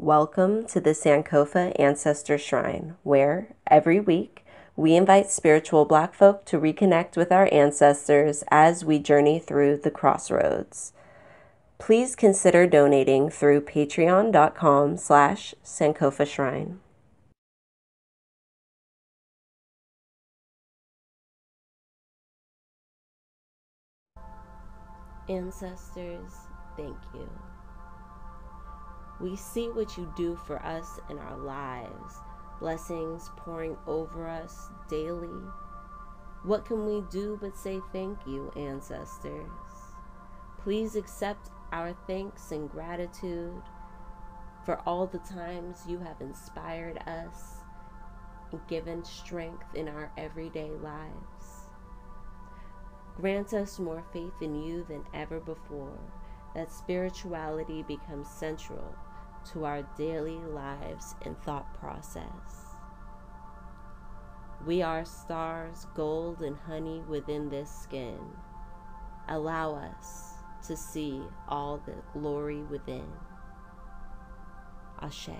Welcome to the Sankofa Ancestor Shrine, where, every week, we invite spiritual Black folk to reconnect with our ancestors as we journey through the crossroads. Please consider donating through patreon.com/Sankofa Shrine. Ancestors, thank you. We see what you do for us in our lives, blessings pouring over us daily. What can we do but say thank you, ancestors? Please accept our thanks and gratitude for all the times you have inspired us and given strength in our everyday lives. Grant us more faith in you than ever before, that spirituality becomes central to our daily lives and thought process. We are stars, gold, and honey within this skin. Allow us to see all the glory within. Ashe.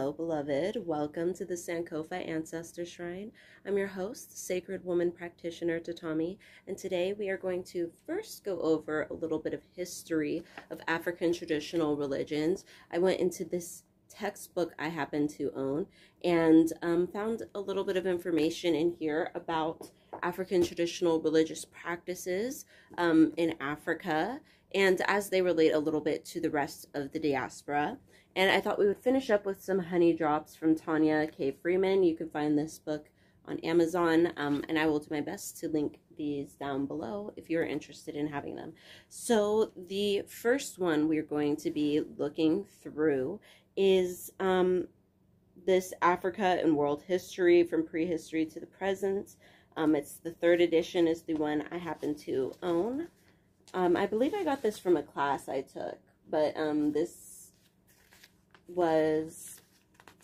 Hello, beloved. Welcome to the Sankofa Ancestor Shrine. I'm your host, Sacred Woman Practitioner Tatami, and today we are going to first go over a little bit of history of African traditional religions. I went into this textbook I happen to own and found a little bit of information in here about African traditional religious practices in Africa, and as they relate a little bit to the rest of the diaspora. And I thought we would finish up with some honey drops from Tanya K. Freeman. You can find this book on Amazon, and I will do my best to link these down below if you're interested in having them. So the first one we're going to be looking through is this Africa and World History from Prehistory to the Present. It's the third edition is the one I happen to own. I believe I got this from a class I took, but this was,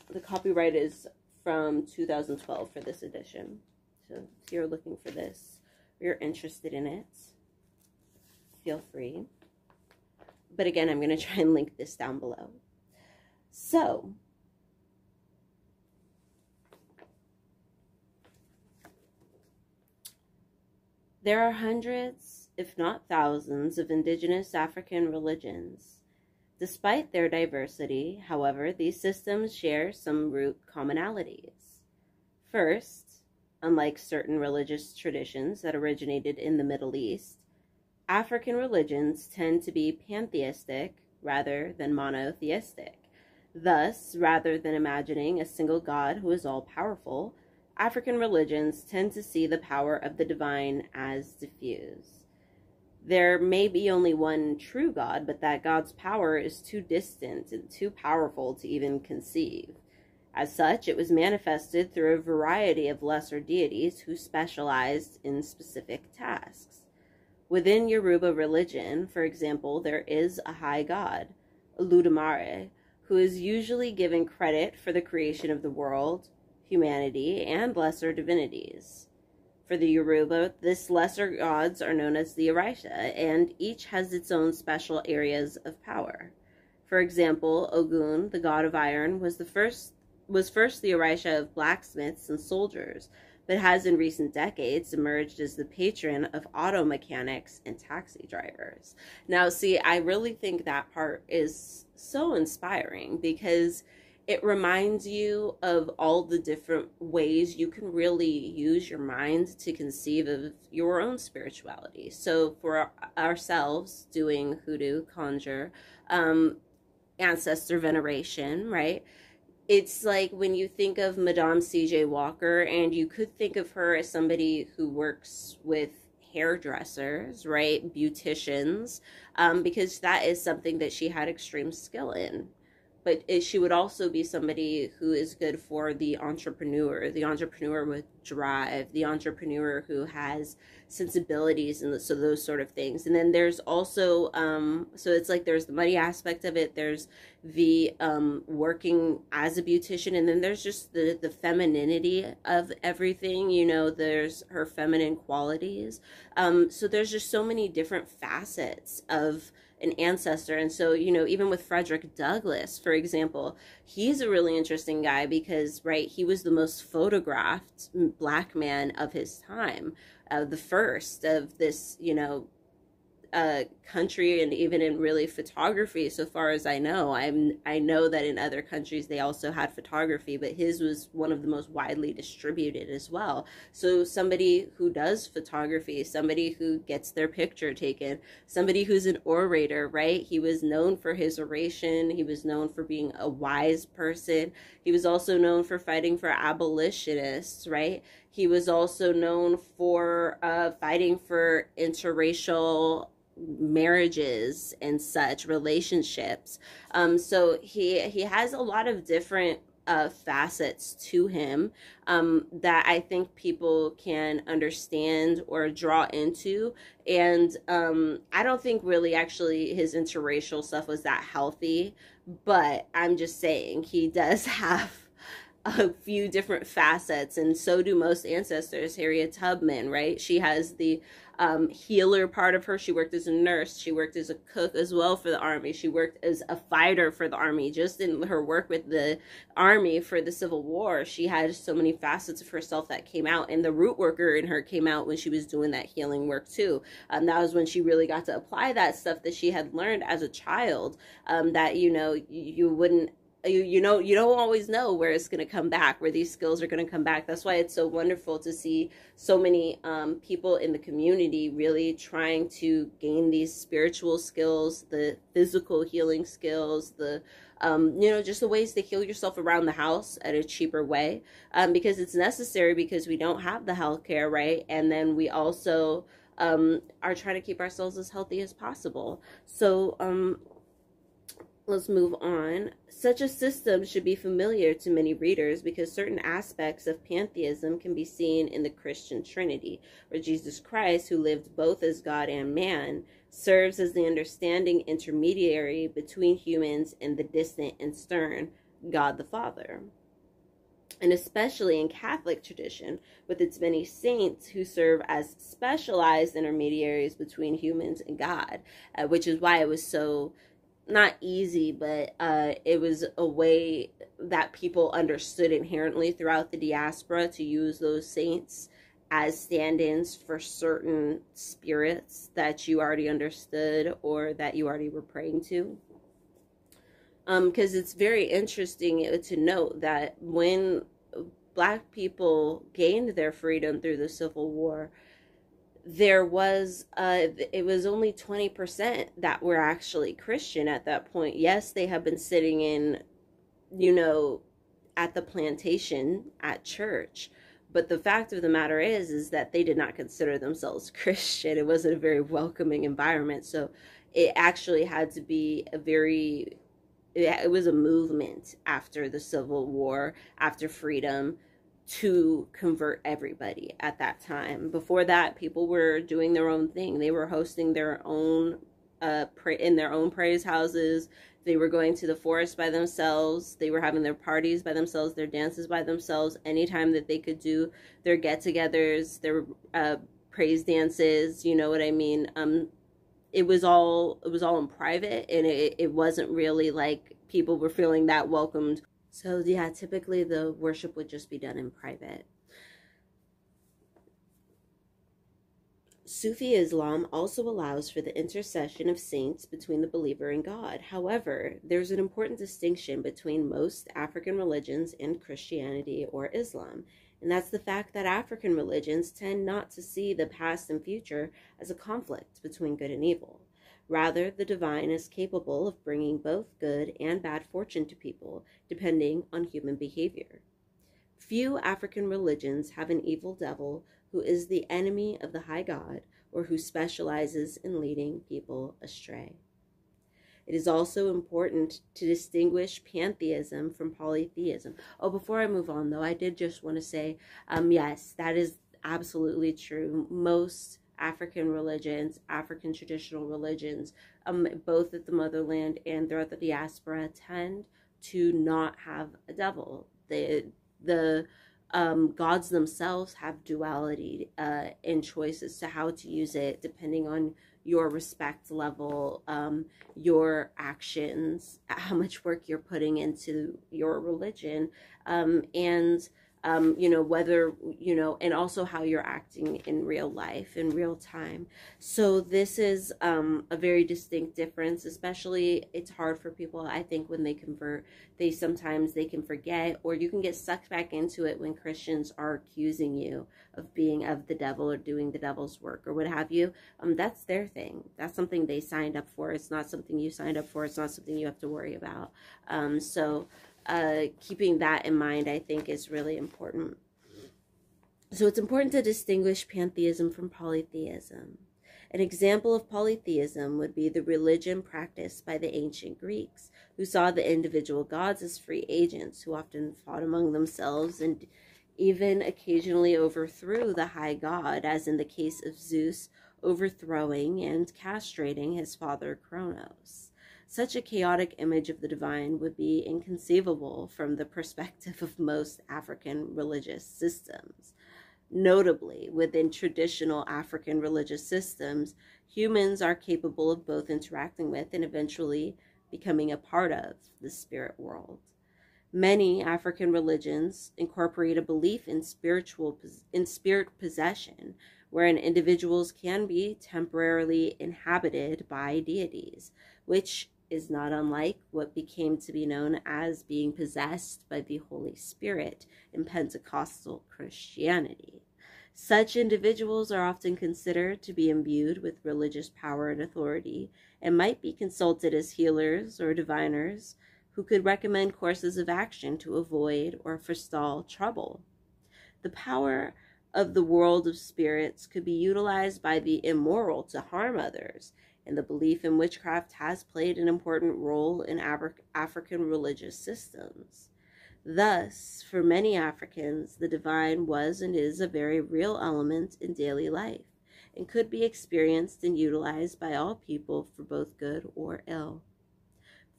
the copyright is from 2012 for this edition. So if you're looking for this, or you're interested in it, feel free. But again, I'm going to try and link this down below. So, there are hundreds, if not thousands, of indigenous African religions. Despite their diversity, however, these systems share some root commonalities. First, unlike certain religious traditions that originated in the Middle East, African religions tend to be pantheistic rather than monotheistic. Thus, rather than imagining a single God who is all-powerful, African religions tend to see the power of the divine as diffuse. There may be only one true God, but that God's power is too distant and too powerful to even conceive. As such, it was manifested through a variety of lesser deities who specialized in specific tasks. Within Yoruba religion, for example, there is a high god, Oludumare, who is usually given credit for the creation of the world, humanity, and lesser divinities. For the Yoruba, this lesser gods are known as the Orisha, and each has its own special areas of power. For example, Ogun, the god of iron, was first the Orisha of blacksmiths and soldiers, but has in recent decades emerged as the patron of auto mechanics and taxi drivers. Now, see, I really think that part is so inspiring because it reminds you of all the different ways you can really use your mind to conceive of your own spirituality. So for ourselves, doing hoodoo, conjure, ancestor veneration, right? It's like when you think of Madame C.J. Walker, and you could think of her as somebody who works with hairdressers, right? Beauticians, because that is something that she had extreme skill in. But she would also be somebody who is good for the entrepreneur with drive, the entrepreneur who has sensibilities, and so those sort of things. And then there's also, so it's like there's the money aspect of it, there's the working as a beautician, and then there's just the femininity of everything, you know, there's her feminine qualities. So there's just so many different facets of an ancestor. And so, you know, even with Frederick Douglass, for example, he's a really interesting guy because, right, he was the most photographed black man of his time, the first of this, you know, country, and even in really photography, so far as I know. I know that in other countries they also had photography, but his was one of the most widely distributed as well. So somebody who does photography, somebody who gets their picture taken, somebody who's an orator, right? He was known for his oration. He was known for being a wise person. He was also known for fighting for abolitionists, right? He was also known for fighting for interracial marriages and such, relationships. So he has a lot of different facets to him that I think people can understand or draw into. And I don't think really actually his interracial stuff was that healthy, but I'm just saying he does have a few different facets, and so do most ancestors. Harriet Tubman, right? She has the healer part of her. She worked as a nurse. She worked as a cook as well for the Army. She worked as a fighter for the Army. Just in her work with the Army for the Civil War, she had so many facets of herself that came out, and the root worker in her came out when she was doing that healing work too. That was when she really got to apply that stuff that she had learned as a child, that, you know, you wouldn't, you know, you don't always know where it's going to come back, where these skills are going to come back. That's why it's so wonderful to see so many people in the community really trying to gain these spiritual skills, the physical healing skills, the you know, just the ways to heal yourself around the house at a cheaper way, because it's necessary, because we don't have the healthcare, right? And then we also are trying to keep ourselves as healthy as possible. So let's move on. Such a system should be familiar to many readers, because certain aspects of pantheism can be seen in the Christian Trinity, where Jesus Christ, who lived both as God and man, serves as the understanding intermediary between humans and the distant and stern God the Father. And especially in Catholic tradition, with its many saints who serve as specialized intermediaries between humans and God, which is why it was so not easy, but it was a way that people understood inherently throughout the diaspora to use those saints as stand-ins for certain spirits that you already understood or that you already were praying to. Because it's very interesting to note that when Black people gained their freedom through the Civil War, there was it was only 20% that were actually Christian at that point. Yes, they have been sitting in, you know, at the plantation at church, but the fact of the matter is that they did not consider themselves Christian. It wasn't a very welcoming environment. So it actually had to be it was a movement after the Civil War, after freedom, to convert everybody at that time. Before that, people were doing their own thing. They were hosting their own in their own praise houses. They were going to the forest by themselves. They were having their parties by themselves, their dances by themselves. Anytime that they could do their get-togethers, their praise dances, you know what I mean? It was all in private, and it wasn't really like people were feeling that welcomed. So yeah, typically the worship would just be done in private. Sufi Islam also allows for the intercession of saints between the believer and God. However, there's an important distinction between most African religions and Christianity or Islam, and that's the fact that African religions tend not to see the past and future as a conflict between good and evil. Rather, the divine is capable of bringing both good and bad fortune to people, depending on human behavior. Few African religions have an evil devil who is the enemy of the high God, or who specializes in leading people astray. It is also important to distinguish pantheism from polytheism. Oh, before I move on, though, I did just want to say, yes, that is absolutely true. Most African religions, African traditional religions, both at the motherland and throughout the diaspora, tend to not have a devil. The gods themselves have duality in choice as to how to use it, depending on your respect level, your actions, how much work you're putting into your religion, and you know, whether, you know, and also how you're acting in real life, in real time. So this is a very distinct difference. Especially, it's hard for people, I think, when they convert. Sometimes they can forget, or you can get sucked back into it when Christians are accusing you of being of the devil or doing the devil's work or what have you. That's their thing. That's something they signed up for. It's not something you signed up for. It's not something you have to worry about. Keeping that in mind, I think, is really important. So it's important to distinguish pantheism from polytheism. An example of polytheism would be the religion practiced by the ancient Greeks, who saw the individual gods as free agents who often fought among themselves and even occasionally overthrew the high god, as in the case of Zeus overthrowing and castrating his father Kronos. Such a chaotic image of the divine would be inconceivable from the perspective of most African religious systems. Notably, within traditional African religious systems, humans are capable of both interacting with and eventually becoming a part of the spirit world. Many African religions incorporate a belief in spirit possession, wherein individuals can be temporarily inhabited by deities, which is not unlike what became to be known as being possessed by the Holy Spirit in Pentecostal Christianity. Such individuals are often considered to be imbued with religious power and authority, and might be consulted as healers or diviners who could recommend courses of action to avoid or forestall trouble. The power of the world of spirits could be utilized by the immoral to harm others, and the belief in witchcraft has played an important role in African religious systems. Thus, for many Africans, the divine was and is a very real element in daily life, and could be experienced and utilized by all people for both good or ill.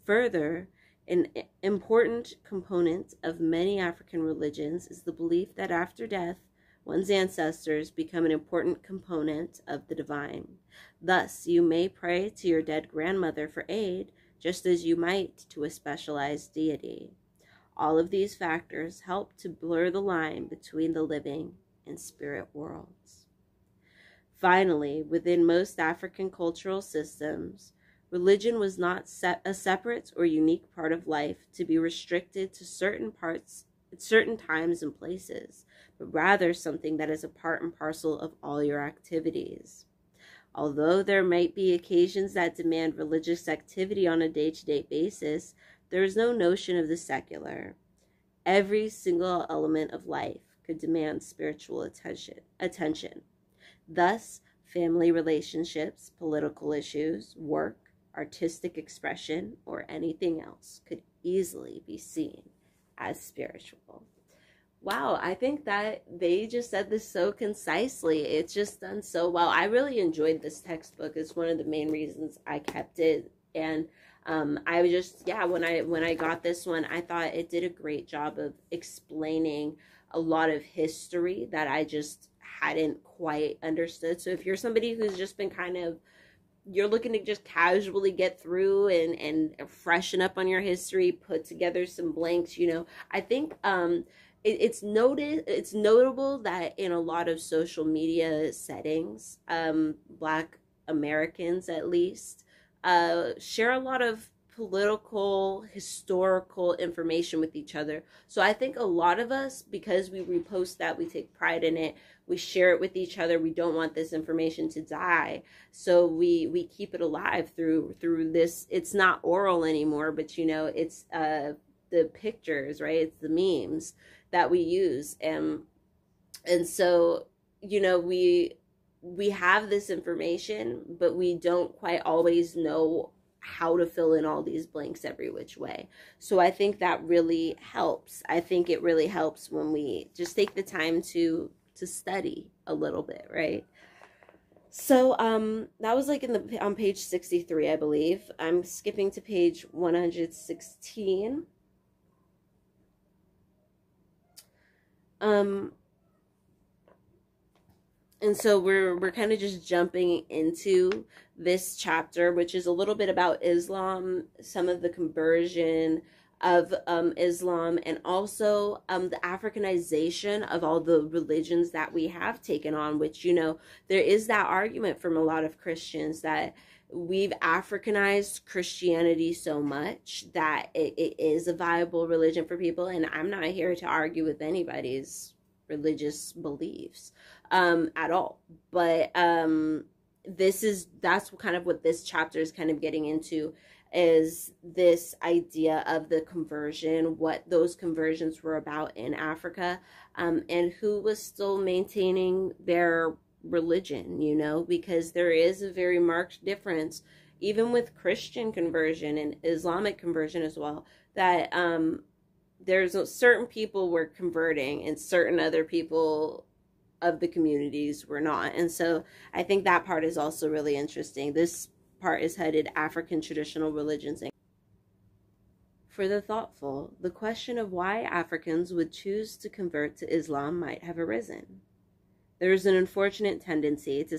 Further, an important component of many African religions is the belief that after death, one's ancestors become an important component of the divine. Thus, you may pray to your dead grandmother for aid, just as you might to a specialized deity. All of these factors help to blur the line between the living and spirit worlds. Finally, within most African cultural systems, religion was not a separate or unique part of life to be restricted to certain parts at certain times and places, but rather something that is a part and parcel of all your activities. Although there might be occasions that demand religious activity on a day-to-day basis, there is no notion of the secular. Every single element of life could demand spiritual attention. Thus, family relationships, political issues, work, artistic expression, or anything else could easily be seen as spiritual. Wow, I think that they just said this so concisely. It's just done so well. I really enjoyed this textbook. It's one of the main reasons I kept it. And I was just, when I got this one, I thought it did a great job of explaining a lot of history that I just hadn't quite understood. So if you're somebody who's just been you're looking to just casually get through and freshen up on your history, put together some blanks, I think it's notable that in a lot of social media settings, Black Americans at least, share a lot of political, historical information with each other. So I think a lot of us, because we repost that, we take pride in it, we share it with each other, we don't want this information to die, so we keep it alive through this. It's not oral anymore, but it's the pictures, right? It's the memes that we use, and so we have this information, but we don't quite always know how to fill in all these blanks every which way. So I think that really helps. I think it really helps when we just take the time to study a little bit, right? So that was like on page 63, I believe. I'm skipping to page 116. And so we're kind of just jumping into this chapter, which is a little bit about Islam, some of the conversion of Islam, and also the Africanization of all the religions that we have taken on, which, there is that argument from a lot of Christians that we've Africanized Christianity so much that it is a viable religion for people. And I'm not here to argue with anybody's religious beliefs at all, but that's kind of what this chapter is kind of getting into, is this idea of the conversion, what those conversions were about in Africa, and who was still maintaining their religion, because there is a very marked difference, even with Christian conversion and Islamic conversion as well, that there's certain people were converting and certain other people of the communities were not. And so I think that part is also really interesting. This part is headed African Traditional Religions For the thoughtful, the question of why Africans would choose to convert to Islam might have arisen. There is an unfortunate tendency to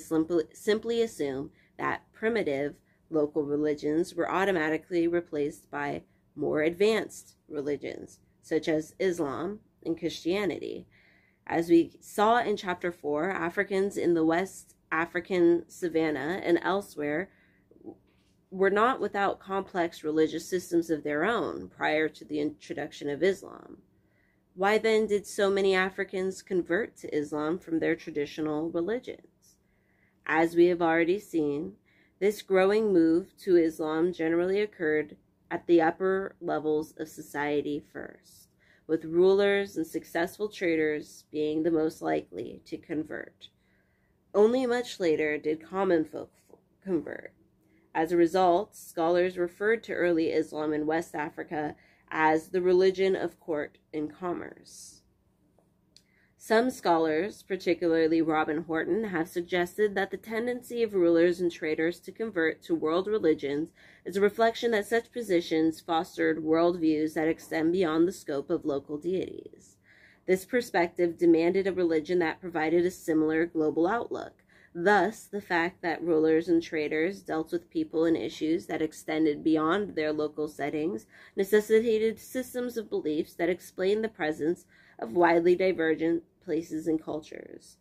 simply assume that primitive local religions were automatically replaced by more advanced religions, such as Islam and Christianity. As we saw in Chapter 4, Africans in the West African savannah and elsewhere were not without complex religious systems of their own prior to the introduction of Islam. Why then did so many Africans convert to Islam from their traditional religions? As we have already seen, this growing move to Islam generally occurred at the upper levels of society first, with rulers and successful traders being the most likely to convert. Only much later did common folk convert. As a result, scholars referred to early Islam in West Africa as the religion of court and commerce. Some scholars, particularly Robin Horton, have suggested that the tendency of rulers and traders to convert to world religions is a reflection that such positions fostered worldviews that extend beyond the scope of local deities. This perspective demanded a religion that provided a similar global outlook. Thus, the fact that rulers and traders dealt with people and issues that extended beyond their local settings necessitated systems of beliefs that explained the presence of widely divergent places and cultures.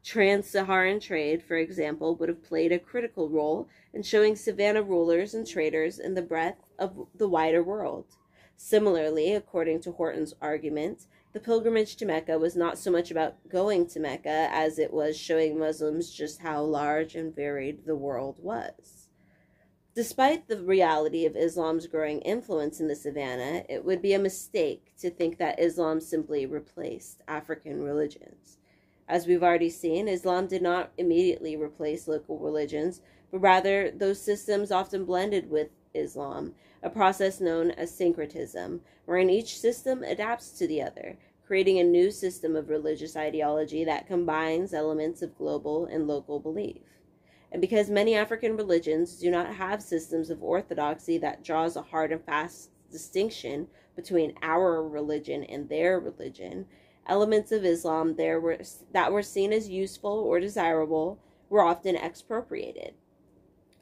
Trans-Saharan trade, for example, would have played a critical role in showing savanna rulers and traders in the breadth of the wider world. Similarly, according to Horton's argument, the pilgrimage to Mecca was not so much about going to Mecca as it was showing Muslims just how large and varied the world was. Despite the reality of Islam's growing influence in the savannah, it would be a mistake to think that Islam simply replaced African religions. As we've already seen, Islam did not immediately replace local religions, but rather those systems often blended with Islam, a process known as syncretism, wherein each system adapts to the other, creating a new system of religious ideology that combines elements of global and local belief. And because many African religions do not have systems of orthodoxy that draws a hard and fast distinction between our religion and their religion, elements of Islam that were seen as useful or desirable were often expropriated.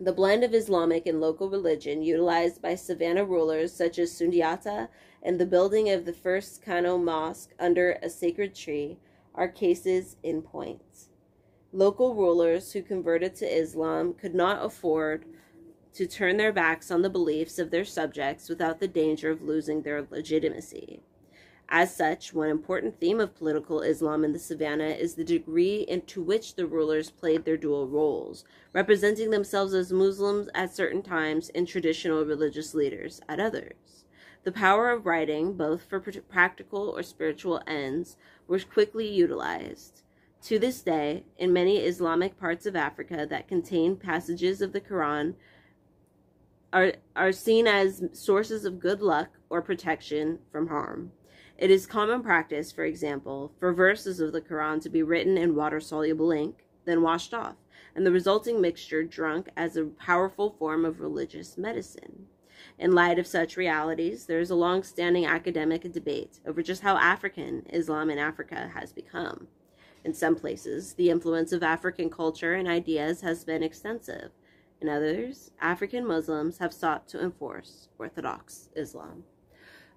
The blend of Islamic and local religion utilized by savannah rulers such as Sundiata and the building of the first Kano mosque under a sacred tree are cases in point. Local rulers who converted to Islam could not afford to turn their backs on the beliefs of their subjects without the danger of losing their legitimacy. As such, one important theme of political Islam in the savannah is the degree to which the rulers played their dual roles, representing themselves as Muslims at certain times and traditional religious leaders at others. The power of writing, both for practical or spiritual ends, was quickly utilized. To this day, in many Islamic parts of Africa that contain passages of the Quran are seen as sources of good luck or protection from harm. It is common practice, for example, for verses of the Quran to be written in water-soluble ink, then washed off, and the resulting mixture drunk as a powerful form of religious medicine. In light of such realities, there is a long-standing academic debate over just how African Islam in Africa has become. In some places, the influence of African culture and ideas has been extensive. In others, African Muslims have sought to enforce Orthodox Islam.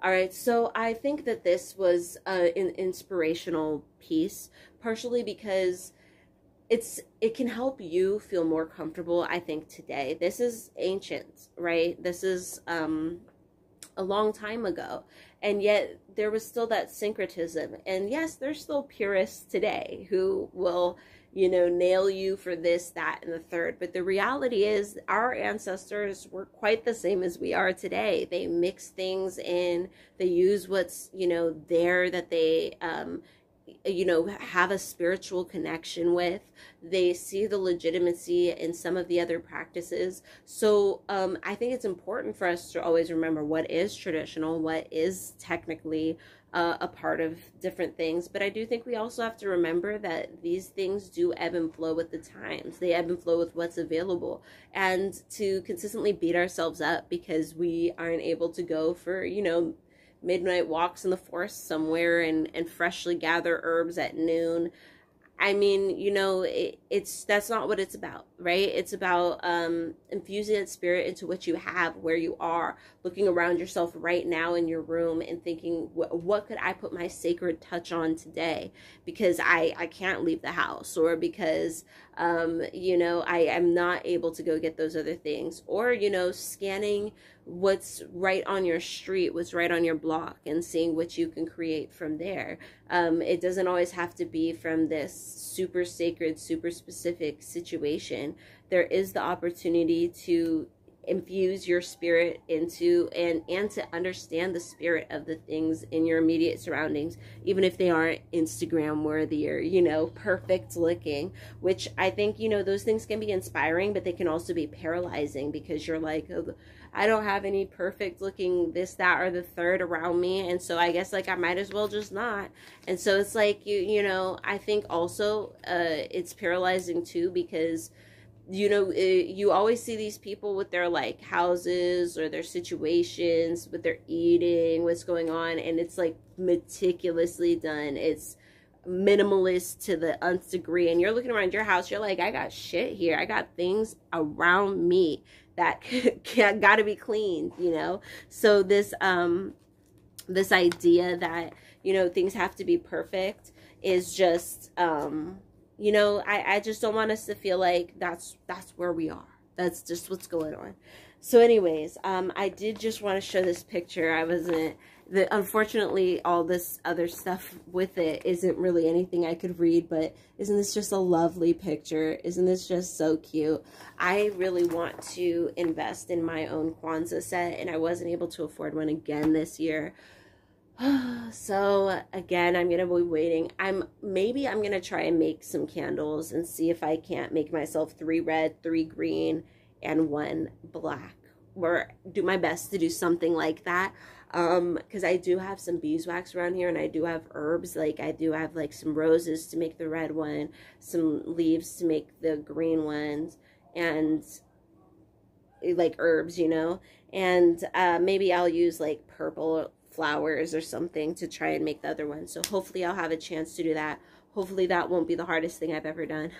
All right, so I think that this was an inspirational piece, partially because it can help you feel more comfortable, I think, today. This is ancient, right? This is a long time ago, and yet there was still that syncretism. And yes, there's still purists today who will, nail you for this, that, and the third. But the reality is our ancestors were quite the same as we are today. They mix things in. They use what's, there that they, have a spiritual connection with. They see the legitimacy in some of the other practices. So I think it's important for us to always remember what is traditional, what is technically a part of different things. But I do think we also have to remember that these things do ebb and flow with the times. They ebb and flow with what's available. And to consistently beat ourselves up because we aren't able to go for, you know, midnight walks in the forest somewhere and freshly gather herbs at noon. I mean, you know, that's not what it's about, right? It's about infusing that spirit into what you have, where you are, looking around yourself right now in your room and thinking, what could I put my sacred touch on today? Because I can't leave the house, or because, you know, I am not able to go get those other things, or, you know, scanning what's right on your street, what's right on your block, and seeing what you can create from there. It doesn't always have to be from this super sacred, super specific situation. There is the opportunity to infuse your spirit into and to understand the spirit of the things in your immediate surroundings, even if they aren't Instagram worthy or, you know, perfect looking, which I think, you know, those things can be inspiring, but they can also be paralyzing because you're like, oh, I don't have any perfect looking this, that, or the third around me. And so I guess like I might as well just not. And so it's like, you know, I think also it's paralyzing too, because you know, you always see these people with their like houses or their situations, with their eating, what's going on, and it's like meticulously done. It's minimalist to the nth degree, and you're looking around your house, you're like, I got shit here. I got things around me that gotta be cleaned, you know? So this this idea that, you know, things have to be perfect is just you know, I just don't want us to feel like that's where we are. That's just what's going on. So anyways, I did just want to show this picture. Unfortunately, all this other stuff with it isn't really anything I could read, but isn't this just a lovely picture? Isn't this just so cute? I really want to invest in my own Kwanzaa set, and I wasn't able to afford one again this year. So again, I'm gonna be waiting. Maybe I'm gonna try and make some candles and see if I can't make myself 3 red, 3 green, and 1 black, or do my best to do something like that. Because I do have some beeswax around here, and I do have herbs. Like I do have like some roses to make the red one, some leaves to make the green ones, and like herbs, you know. And maybe I'll use like purple flowers or something to try and make the other one. So hopefully I'll have a chance to do that. Hopefully that won't be the hardest thing I've ever done.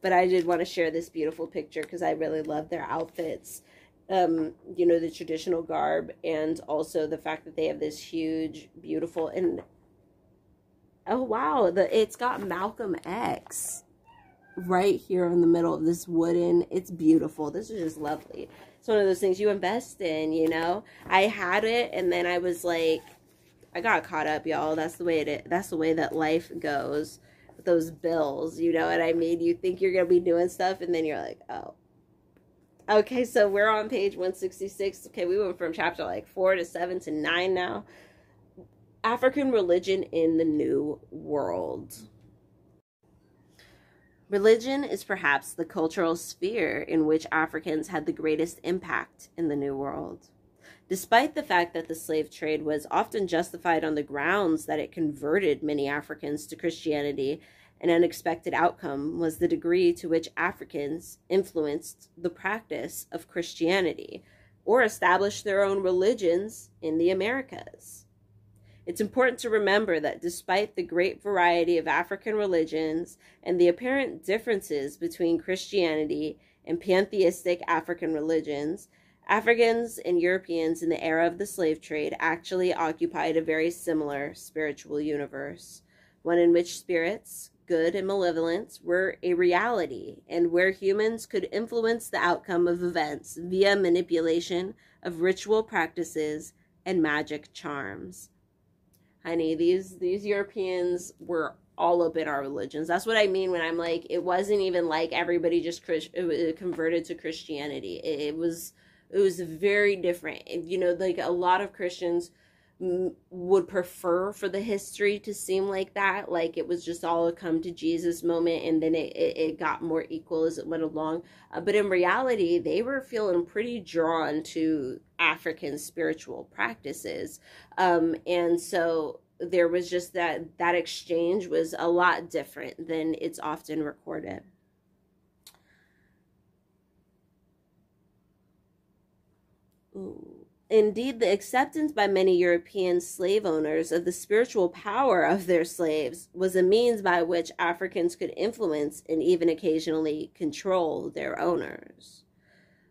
But I did want to share this beautiful picture because I really love their outfits. You know, the traditional garb, and also the fact that they have this huge, beautiful, and oh wow, it's got Malcolm X right here in the middle of this wooden. It's beautiful. This is just lovely. It's one of those things you invest in, you know. I had it, and then I was like, I got caught up, y'all. That's the way that's the way that life goes with those bills, you know what I mean? You think you're gonna be doing stuff, and then you're like, oh. Okay, so we're on page 166. Okay, we went from chapter like 4 to 7 to 9 now. African religion in the New World. Religion is perhaps the cultural sphere in which Africans had the greatest impact in the New World. Despite the fact that the slave trade was often justified on the grounds that it converted many Africans to Christianity, an unexpected outcome was the degree to which Africans influenced the practice of Christianity or established their own religions in the Americas. It's important to remember that despite the great variety of African religions and the apparent differences between Christianity and pantheistic African religions, Africans and Europeans in the era of the slave trade actually occupied a very similar spiritual universe, one in which spirits, good and malevolent, were a reality, and where humans could influence the outcome of events via manipulation of ritual practices and magic charms. Honey, these Europeans were all up in our religions. That's what I mean when I'm like, it wasn't even like everybody just converted to Christianity. It was very different. You know, like a lot of Christians would prefer for the history to seem like that, like it was just all a come to Jesus moment, and then it got more equal as it went along. But in reality, they were feeling pretty drawn to African spiritual practices. And so there was just that exchange was a lot different than it's often recorded. Ooh. Indeed, the acceptance by many European slave owners of the spiritual power of their slaves was a means by which Africans could influence and even occasionally control their owners.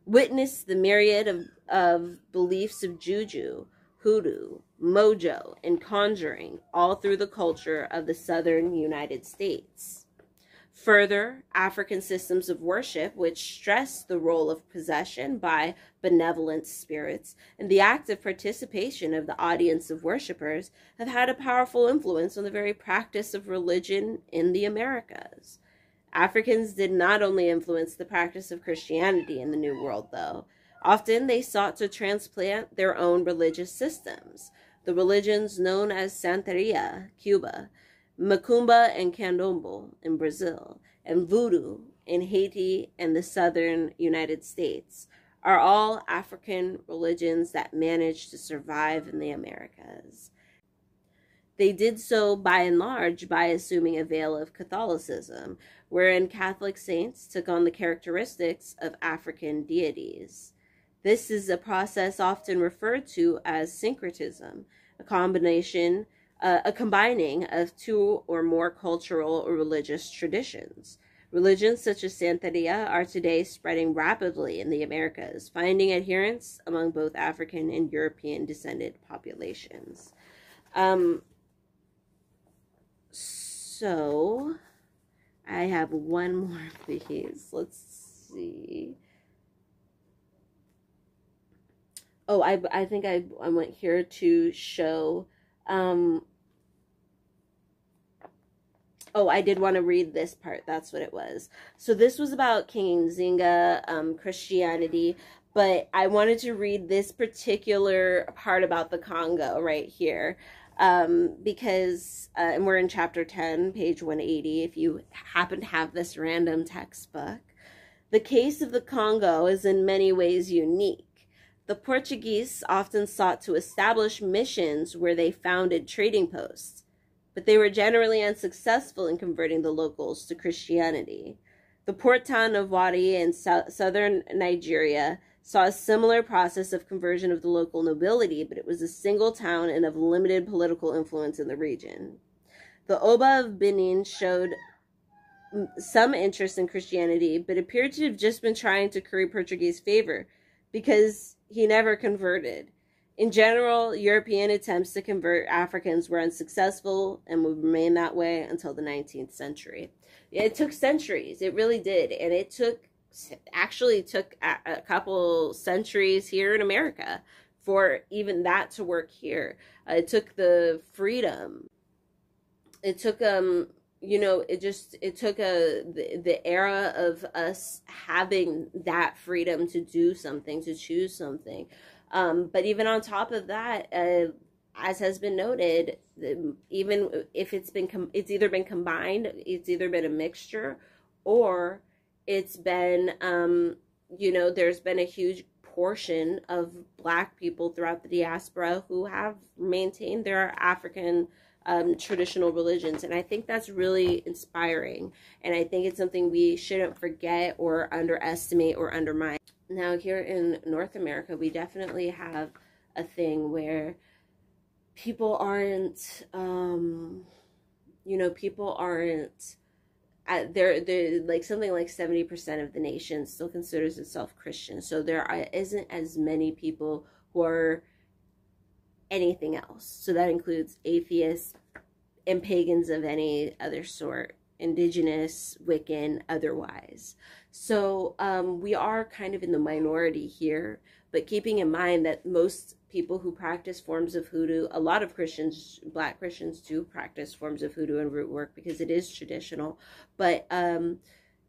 Witness the myriad of beliefs of juju, hoodoo, mojo, and conjuring all through the culture of the southern United States. Further, African systems of worship, which stress the role of possession by benevolent spirits and the active participation of the audience of worshipers, have had a powerful influence on the very practice of religion in the Americas. Africans did not only influence the practice of Christianity in the New World, though. Often they sought to transplant their own religious systems. The religions known as Santeria, Cuba, Macumba and Candomblé in Brazil, and Voodoo in Haiti and the southern United States are all African religions that managed to survive in the Americas. They did so by and large by assuming a veil of Catholicism, wherein Catholic saints took on the characteristics of African deities. This is a process often referred to as syncretism, a combining of two or more cultural or religious traditions. Religions such as Santeria are today spreading rapidly in the Americas, finding adherents among both African and European descended populations. So I have one more of these. Let's see. Oh, I think I went here to show. Oh, I did want to read this part. That's what it was. So this was about King Nzinga, Christianity, but I wanted to read this particular part about the Congo right here, because, and we're in chapter 10, page 180, if you happen to have this random textbook. The case of the Congo is in many ways unique. The Portuguese often sought to establish missions where they founded trading posts, but they were generally unsuccessful in converting the locals to Christianity. The port town of Wari in southern Nigeria saw a similar process of conversion of the local nobility, but it was a single town and of limited political influence in the region. The Oba of Benin showed some interest in Christianity, but appeared to have just been trying to curry Portuguese favor, because he never converted. In general, European attempts to convert Africans were unsuccessful and would remain that way until the 19th century. It took centuries. It really did. And it actually took a couple centuries here in America for even that to work here. It took the freedom. It took, it took the era of us having that freedom to do something, to choose something. But even on top of that, as has been noted, even if it's either been combined, it's either been a mixture, or it's been, there's been a huge portion of Black people throughout the diaspora who have maintained their African traditional religions. And I think that's really inspiring. And I think it's something we shouldn't forget or underestimate or undermine. Now, here in North America, we definitely have a thing where people aren't, they're like something like 70% of the nation still considers itself Christian. So there isn't as many people who are anything else. So that includes atheists and pagans of any other sort, indigenous, Wiccan, otherwise. So we are kind of in the minority here, but keeping in mind that most people who practice forms of hoodoo, a lot of Christians, Black Christians do practice forms of hoodoo and root work because it is traditional, but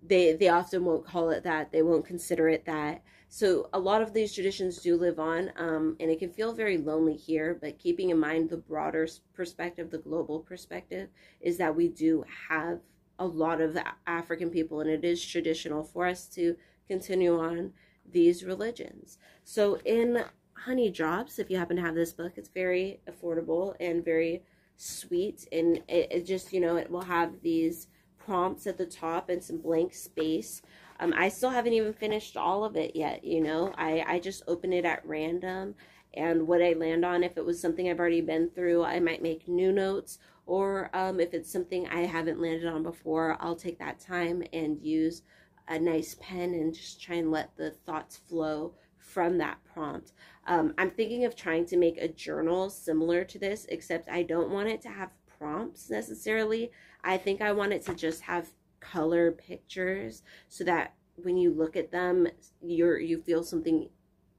they often won't call it that. They won't consider it that. So a lot of these traditions do live on, and it can feel very lonely here, but keeping in mind the broader perspective, the global perspective, is that we do have a lot of African people, and it is traditional for us to continue on these religions. So in Honey Drops, if you happen to have this book, it's very affordable and very sweet, and it just, you know, it will have these prompts at the top and some blank space. I still haven't even finished all of it yet, you know. I just open it at random, and what I land on, if it was something I've already been through, I might make new notes, or if it's something I haven't landed on before, I'll take that time and use a nice pen and just try and let the thoughts flow from that prompt. I'm thinking of trying to make a journal similar to this, except I don't want it to have prompts necessarily. I think I want it to just have color pictures so that when you look at them, you feel something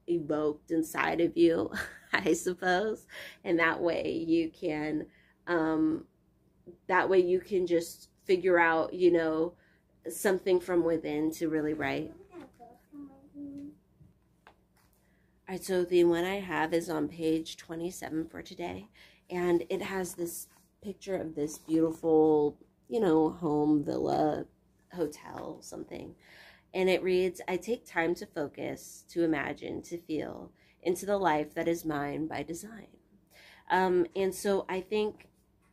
evoked inside of you, I suppose. And that way you can just figure out, you know, something from within to really write. All right, so the one I have is on page 27 for today, and it has this picture of this beautiful, you know, home, villa, hotel, something. And it reads, I take time to focus, to imagine, to feel into the life that is mine by design. And so I think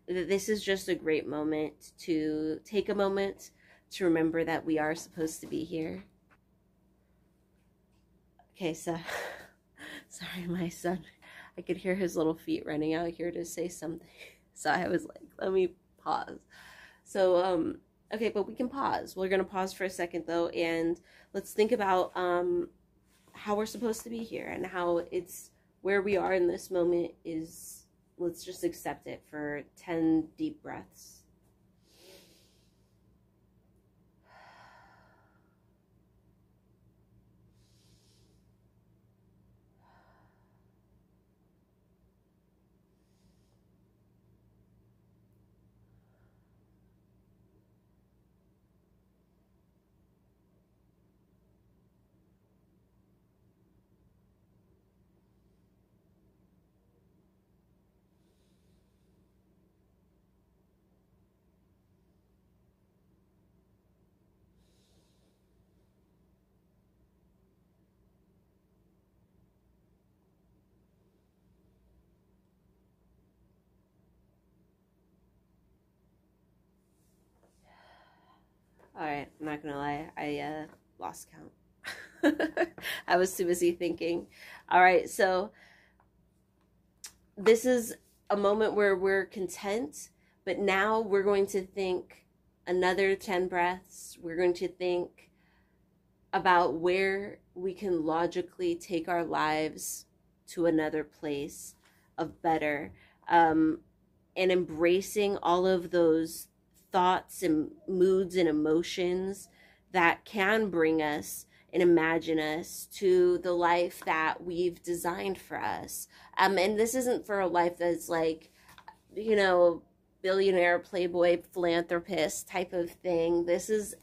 that this is just a great moment to take a moment to remember that we are supposed to be here. Okay, so, sorry, my son, I could hear his little feet running out here to say something. So I was like, let me pause. So, okay, but we can pause. We're going to pause for a second, though, and let's think about how we're supposed to be here and how it's where we are in this moment is, let's just accept it for 10 deep breaths. All right, I'm not gonna lie, I lost count. I was too busy thinking. All right, so this is a moment where we're content, but now we're going to think another 10 breaths. We're going to think about where we can logically take our lives to another place of better, and embracing all of those thoughts and moods and emotions that can bring us and imagine us to the life that we've designed for us. And this isn't for a life that's like, you know, billionaire, playboy, philanthropist type of thing. This is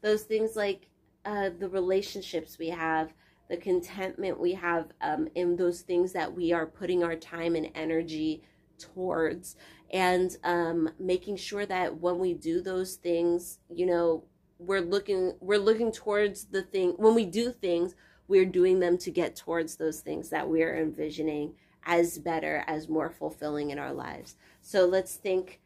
those things like the relationships we have, the contentment we have in those things that we are putting our time and energy towards, and making sure that when we do those things, you know, we're looking towards the thing. When we do things, we're doing them to get towards those things that we're envisioning as better, as more fulfilling in our lives. So let's think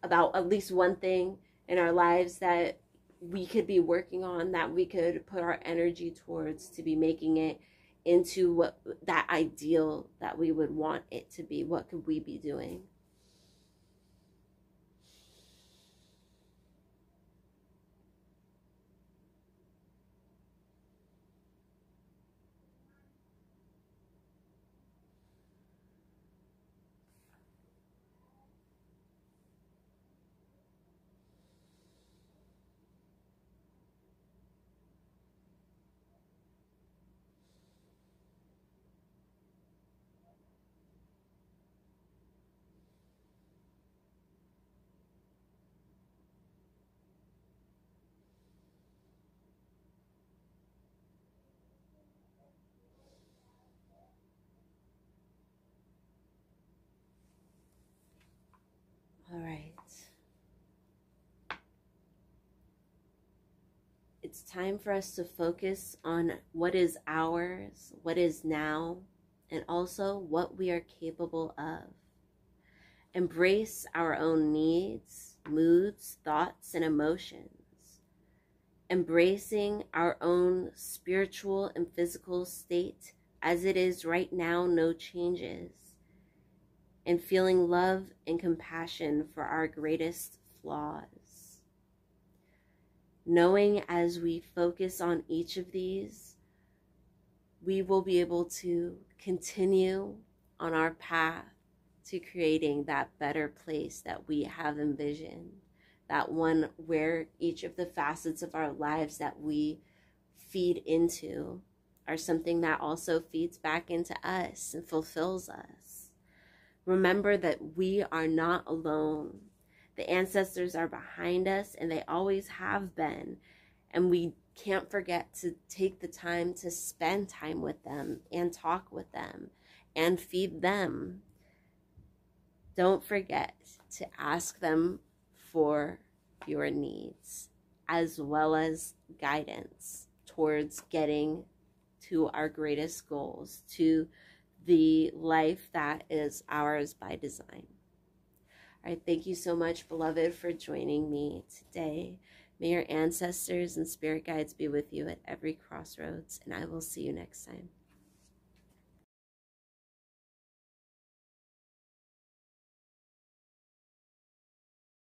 about at least one thing in our lives that we could be working on, that we could put our energy towards to be making it into what that ideal that we would want it to be. What could we be doing? It's time for us to focus on what is ours, what is now, and also what we are capable of. Embrace our own needs, moods, thoughts, and emotions. Embracing our own spiritual and physical state as it is right now, no changes. And feeling love and compassion for our greatest flaws. Knowing as we focus on each of these, we will be able to continue on our path to creating that better place that we have envisioned. That one where each of the facets of our lives that we feed into are something that also feeds back into us and fulfills us. Remember that we are not alone. The ancestors are behind us, and they always have been. And we can't forget to take the time to spend time with them and talk with them and feed them. Don't forget to ask them for your needs, as well as guidance towards getting to our greatest goals, to the life that is ours by design. All right, thank you so much, beloved, for joining me today. May your ancestors and spirit guides be with you at every crossroads, and I will see you next time.